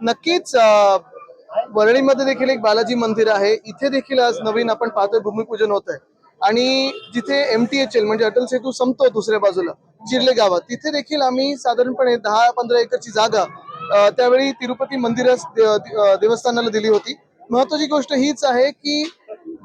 नक्कीच वरळीमध्ये देखील एक बालाजी मंदिर आहे. इथे देखील आज नवीन आपण पाहतोय भूमिपूजन होत आहे. आणि जिथे MTHL म्हणजे अटल सेतू संपतो दुसऱ्या बाजूला चिर्ले गावात, तिथे देखील आम्ही साधारणपणे 10-15 एकरची जागा त्यावेळी तिरुपती मंदिरास देवस्थानाला दिली होती. महत्वाची गोष्ट हीच आहे की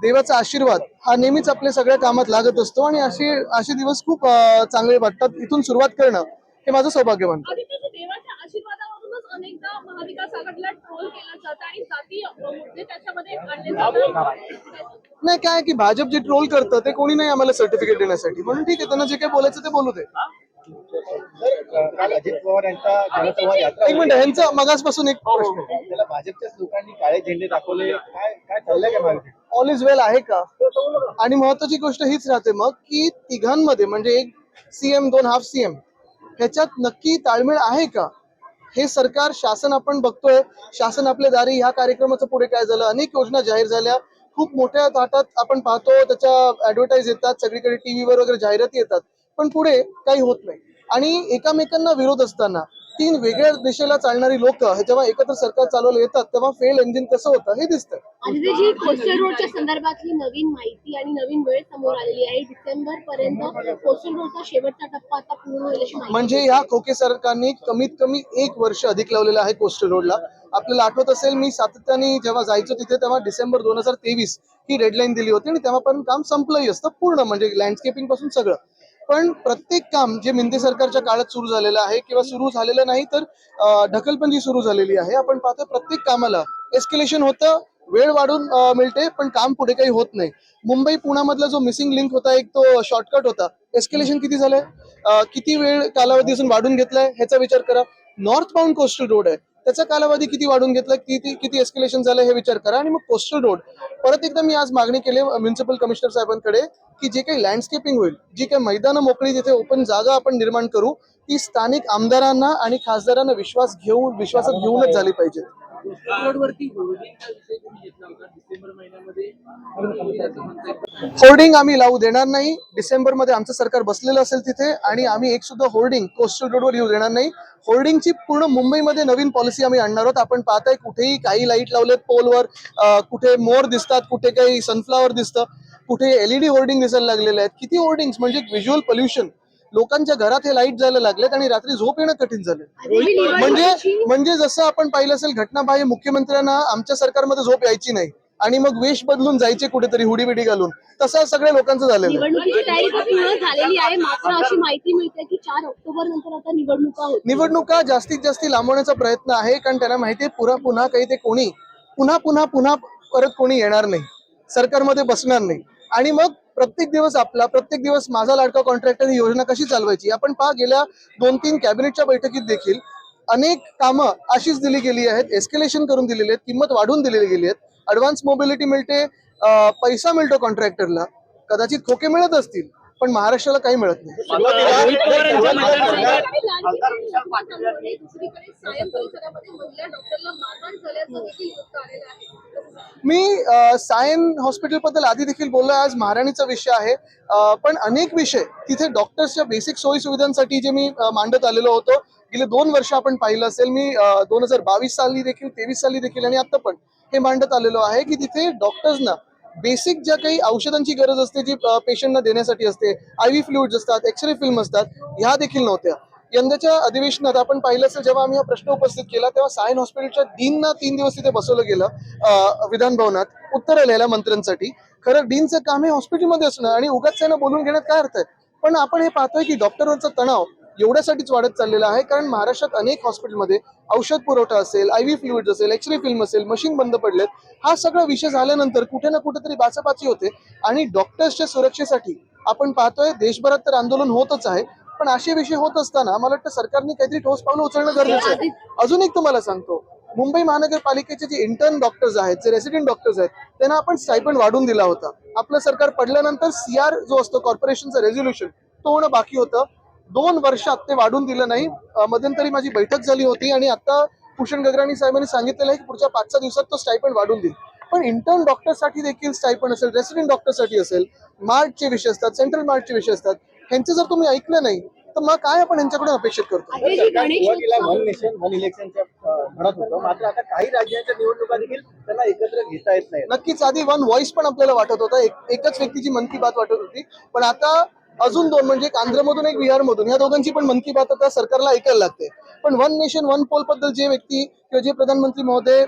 देवाचा आशीर्वाद हा नेहमीच आपल्या सगळ्या कामात लागत असतो आणि असे दिवस खूप चांगले वाटतात. इथून सुरुवात करणं हे माझं सौभाग्य मानतो. देवाच्या आशीर्वादावरूनच अनेकदा महाविकास आघाडीला ट्रोल केलं जातं आणि जाती मुद्दे त्याच्यामध्ये आणले जातात. नाही काय की भाजप जे ट्रोल करतं ते कोणी नाही आम्हाला सर्टिफिकेट देण्यासाठी, म्हणून ठीक आहे, त्यांना जे काय बोलायचं ते बोलू दे. काल अजित पवार यांचा जनसंवाद यात्रा एक मिनिट, ह्यांचा मगासपासून एक प्रश्न आहे. त्याला भाजपच्याच लोकांनी काळे झेंडे दाखवले, काय काय चाललंय काय माहिती? ऑल इज वेल आहे का? आणि महत्वाची गोष्ट हीच राहते मग की तिघांमध्ये म्हणजे एक CM 2 हाफ CM ह्याच्यात नक्की ताळमेळ आहे का? हे सरकार शासन आपण बघतोय, शासन आपल्या दारी ह्या कार्यक्रमाचं पुढे काय झालं, अनेक योजना जाहीर झाल्या, खूप मोठ्या थाटात आपण पाहतो, त्याच्या ऍडव्हर्टाईज येतात, सगळीकडे टीव्हीवर वगैरे जाहिराती येतात, पण पुढे काही होत नाही. आणि एकामेकांना विरोध असताना तीन वेगळ्या दिशेला चालणारी लोक जेव्हा एकत्र सरकार चालवलं येतात तेव्हा फेल इंजिन कसं होतं हे दिसतं. जी कोस्टल रोडच्या संदर्भातली नवीन माहिती आणि नवीन वेळ समोर आलेली आहे. डिसेंबर पर्यंत कोस्टल रोडचा शेवटचा टप्पा आता पूर्ण होईल अशी माहिती. म्हणजे या खोके सरकारने कमीत कमी 1 वर्ष अधिक लावलेलं आहे कोस्टल रोडला. आपल्याला आठवत असेल, मी सातत्याने जेव्हा जायचो तिथे तेव्हा डिसेंबर 2023 ही डेडलाईन दिली होती आणि तेव्हापर्यंत काम संपलंही असतं पूर्ण, म्हणजे लँडस्केपिंग पासून सगळं. पण प्रत्येक काम जे मिंदे सरकारच्या काळात सुरू झालेलं आहे किंवा सुरू झालेलं नाही तर ढकलबंदी सुरू झालेली आहे, आपण पाहतो प्रत्येक कामाला एस्केलेशन होतं, वेळ वाढून मिळते पण काम पुढे काही होत नाही. मुंबई पुण्यामधला जो मिसिंग लिंक होता, एक तो शॉर्टकट होता, एस्केलेशन किती झालंय, किती वेळ कालावधी असून वाढून घेतलाय ह्याचा विचार करा. नॉर्थ बाउंड कोस्टल रोड आहे, त्याचा कालावधी किती वाढून घेतला, किती एस्केलेशन झालं हे विचार करा. आणि मग कोस्टल रोड परत एकदा मी आज मागणी केली म्युन्सिपल कमिशनर साहेबांकडे की जे काही लँडस्केपिंग होईल, जी काही मैदानं मोकळी तिथे ओपन जागा आपण निर्माण करू, ती स्थानिक आमदारांना आणि खासदारांना विश्वासात घेऊनच झाली पाहिजे. होर्डिंग आम्ही लावू देणार नाही. डिसेंबर मध्ये आमचं सरकार बसलेलं असेल तिथे आणि आम्ही एक सुद्धा होर्डिंग कोस्टल रोडवर येऊ देणार नाही. होर्डिंगची पूर्ण मुंबईमध्ये नवीन पॉलिसी आम्ही आणणार आहोत. आपण पाहताय कुठेही काही लाईट लावलेत पोलवर, कुठे मोर दिसतात, कुठे काही सनफ्लावर दिसतं, कुठे LED होर्डिंग दिसायला लागलेले आहेत. किती होर्डिंग, म्हणजे व्हिज्युअल पोल्युशन. लोकांच्या घरात हे लाईट जायला लागलेत आणि रात्री झोप येणं कठीण झालं. म्हणजे जसं आपण पाहिलं असेल घटनाबाह्य मुख्यमंत्र्यांना आमच्या सरकारमध्ये झोप यायची नाही आणि मग वेश बदलून जायचे कुठेतरी हुडी बिडी घालून, तसं सगळ्या लोकांचं झालेलं. निवडणुकीची तयारी पूर्ण झालेली आहे, मात्र अशी माहिती मिळते की 4 ऑक्टोबर नंतर आता निवडणुका जास्तीत जास्त लांबवण्याचा प्रयत्न आहे, कारण त्यांना माहितीये पुन्हा काही ते कोणी पुन्हा परत कोणी येणार नाही, सरकारमध्ये बसणार नाही. आणि मग प्रत्येक दिवस माझा लाडका कॉन्ट्रॅक्टर ही योजना कशी चालवायची. आपण पहा, गेल्या 2-3 कॅबिनेटच्या बैठकीत देखील अनेक कामं अशीच दिली गेली आहेत, एस्केलेशन करून दिलेली आहेत, किंमत वाढवून दिलेली गेली आहेत, ऍडव्हान्स मोबिलिटी मिळते, पैसा मिळतो कॉन्ट्रॅक्टरला. कदाचित खोके मिळत असतील पण महाराष्ट्राला काही मिळत नाही. मी सायन हॉस्पिटल बद्दल आधी देखील बोललोय, आज महाराणीचा विषय आहे, पण अनेक विषय तिथे डॉक्टर्सच्या बेसिक सोयी सुविधांसाठी जे मी मांडत आलेलो होतो गेले 2 वर्ष आपण पाहिलं असेल, मी 2022 साली देखील 23 साली देखील आणि आता पण हे मांडत आलेलो आहे की तिथे डॉक्टर्सना बेसिक ज्या काही औषधांची गरज असते जी पेशंटना देण्यासाठी असते, IV फ्लुइड्स असतात, एक्सरे फिल्म असतात, ह्या देखील नव्हत्या. यंदाच्या अधिवेशनात आपण पाहिलं असेल, जेव्हा आम्ही हा प्रश्न उपस्थित केला तेव्हा सायन हॉस्पिटलच्या डीनना 3 दिवस तिथे बसवलं गेलं विधान भवनात उत्तर लिहायला मंत्र्यांसाठी. खरं डीनचं काम हे हॉस्पिटलमध्ये असणं आणि उगाच त्यांना बोलून घेण्यात काय अर्थ आहे. पण आपण हे पाहतोय की डॉक्टरवरचा तणाव एवढ्यासाठीच वाढत चाललेला आहे कारण महाराष्ट्रात अनेक हॉस्पिटलमध्ये औषध पुरवठा असेल, IV फ्लुइड्स असेल, एक्सरे फिल्म असेल, मशीन बंद पडलेत. हा सगळा विषय झाल्यानंतर कुठे ना कुठेतरी बाचाबाची होते आणि डॉक्टर्सच्या सुरक्षेसाठी आपण पाहतोय देशभरात तर आंदोलन होतच आहे, पण असे विषय होत असताना मला वाटतं सरकारने काहीतरी ठोस पावलं उचलणं गरजेचं आहे. अजून एक तुम्हाला सांगतो, मुंबई महानगरपालिकेचे जे इंटर्न डॉक्टर्स आहेत, जे रेसिडेंट डॉक्टर्स आहेत, त्यांना आपण स्टायपंड वाढवून दिला होता. आपलं सरकार पडल्यानंतर CR जो असतो कॉर्पोरेशनचं रेझोल्युशन, तो होणं बाकी होतं. 2 वर्षात ते वाढून दिलं नाही. मध्यंतरी माझी बैठक झाली होती आणि आता भूषण गगराणी साहेबांनी सांगितलेलं आहे की पुढच्या 5-6 दिवसात तो स्टायपंड वाढून देईल. पण इंटर्न डॉक्टरसाठी देखील स्टायपंड असेल, रेसिडेंट डॉक्टरसाठी असेल, मार्टचे विषय असतात, सेंट्रल मार्टचे विषय असतात, ह्यांचे जर तुम्ही ऐकलं नाही तर मग काय आपण यांच्याकडून अपेक्षित करतो? आधी जी सरकार गणेश सुरुवातीला उत्सव- वन नेशन वन इलेक्शनच्या म्हणत होतं, मात्र आता काही राज्यांच्या निवडणुका देखील त्यांना एकत्र घेता येत नाही. नक्कीच आधी वन व्हॉइस पण आपल्याला वाटत होता, एकच व्यक्तीची मन की बात वाटत होती, पण आता अजून दोन, म्हणजे एक आंध्रमधून एक बिहारमधून, या दोघांची पण मन की बात आता सरकारला ऐकायला लागते. पण वन नेशन वन पोल बद्दल जे व्यक्ती किंवा जे प्रधानमंत्री महोदय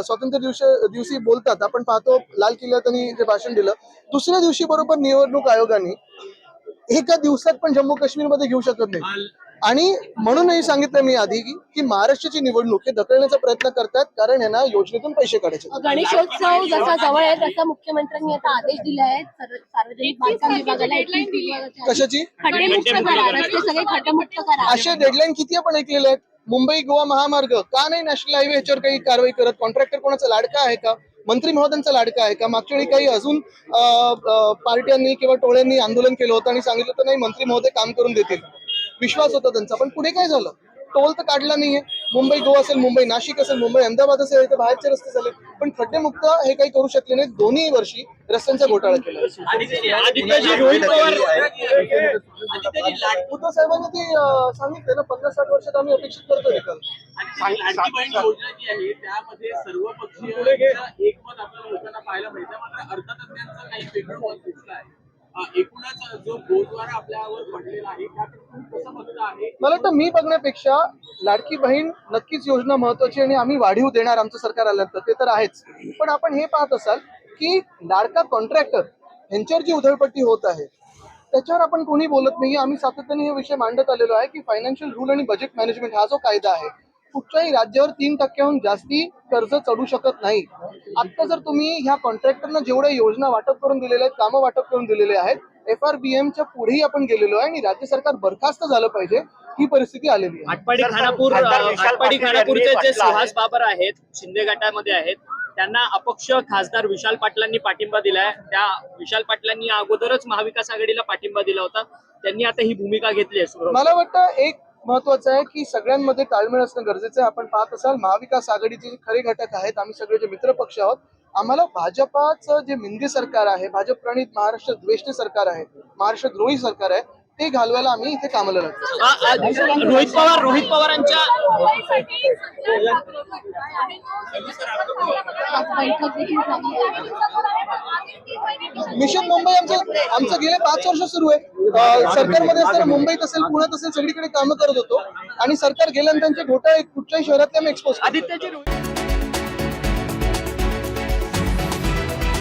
स्वातंत्र्य दिवशी बोलतात, आपण पाहतो लाल किल्ल्यात त्यांनी जे भाषण दिलं, दुसऱ्या दिवशी बरोबर निवडणूक आयोगाने एका दिवसात पण जम्मू काश्मीरमध्ये घेऊ शकत नाही. आणि म्हणूनही सांगितलं मी आधी की महाराष्ट्राची निवडणूक हे ढकलण्याचा प्रयत्न करतात, कारण यांना योजनेतून पैसे काढायचे. गणेशोत्सव जसा जवळ आहे तसा मुख्यमंत्र्यांनी आता आदेश दिले आहेत सार्वजनिक बांधकाम विभागाला कशाची खड्डेमुक्त करा, रस्ते सगळे खड्डेमुक्त करा. असे डेडलाईन किती आपण ऐकलेले आहेत? मुंबई गोवा महामार्ग का नाही नॅशनल हायवे ह्याच्यावर काही कारवाई करत? कॉन्ट्रॅक्टर कोणाचा लाडका आहे का? मंत्री महोदयांचा लाडका आहे का? मागच्या वेळी काही अजून पार्ट्यांनी किंवा टोळ्यांनी आंदोलन केलं होतं आणि सांगितलं होतं नाही मंत्री महोदय काम करून देतील, विश्वास होता त्यांचा, पण पुढे काय झालं? टोल तर काढला नाहीये. मुंबई गोवा असेल, मुंबई नाशिक असेल, मुंबई अहमदाबाद असेल, इथे बाहेरचे रस्ते झाले, पण खड्डेमुक्त हे काही करू शकले नाही. दोन्ही वर्षी रस्त्यांचा घोटाळा केला. उद्धव साहेबांनी ते सांगितलं ना, 50-60 वर्षात आम्ही अपेक्षित करतो निकाल. लाडकी बहीण योजना जी आहे त्यामध्ये सर्व पक्षीय एकमत आपल्याला होताना पाहायला मिळतं, मात्र अर्थतज्ञांचं काही वेगळं मत दिसलं आहे. एकूणच जो गोद्वारा आपल्यावर पडलेला आहे त्यातून कसं बघतं आहे? मला वाटतं मी बघण्यापेक्षा लाडकी बहीण नक्कीच योजना महत्वाची आणि आम्ही वाढीव देणार आमचं सरकार आल्यानंतर, ते तर आहेच. पण आपण हे पाहत असाल की लाडका कॉन्ट्रॅक्टर यांच्यावर जी उधळपट्टी होत आहे त्याच्यावर आपण कोणी बोलत नाही. आम्ही सातत्याने हे विषय मांडत आलेलो आहे की फायनान्शियल रूल आणि बजेट मॅनेजमेंट हा जो कायदा आहे, कुठच्याही राज्यावर 3% जास्ती कर्ज चढू शकत नाही. आता जर तुम्ही ह्या कॉन्ट्रॅक्टरना जेवढ्या योजना वाटप करून दिलेल्या आहेत, कामं वाटप करून दिलेले आहेत, FRBMच्या पुढेही आपण गेलेलो आहे आणि राज्य सरकार बरखास्त झालं पाहिजे, ही परिस्थिती आलेली आहे. आटपाडी खानापूरचे जे सुहास बाबर आहेत, शिंदे गटामध्ये आहेत, त्यांना अपक्ष खासदार विशाल पाटलांनी पाठिंबा दिलाय. त्या विशाल पाटलांनी अगोदरच महाविकास आघाडीला पाठिंबा दिला होता, त्यांनी आता ही भूमिका घेतली आहे. मला वाटतं एक महत्वाचं आहे की सगळ्यांमध्ये ताळमेळ असणं गरजेचं आहे. आपण पाहत असाल महाविकास आघाडीचे जे खरे घटक आहेत, आम्ही सगळे जे मित्र पक्ष आहोत, आम्हाला भाजपाचं जे मिंदी सरकार आहे, भाजप प्रणित महाराष्ट्र द्वेष्टी सरकार आहे, महाराष्ट्र द्रोही सरकार आहे, ते घालवायला आम्ही इथे कामाला लागतो. रोहित पवारांच्या मिशन मुंबई आमचं गेले 5 वर्ष सुरू आहे. सरकारमध्ये असताना मुंबईत असेल, पुण्यात असेल, सगळीकडे कामं करत होतो आणि सरकार गेल्यानंतर त्यांचे घोटाळे कुठच्याही शहरात आम्ही एक्सपोज. आदित्यजी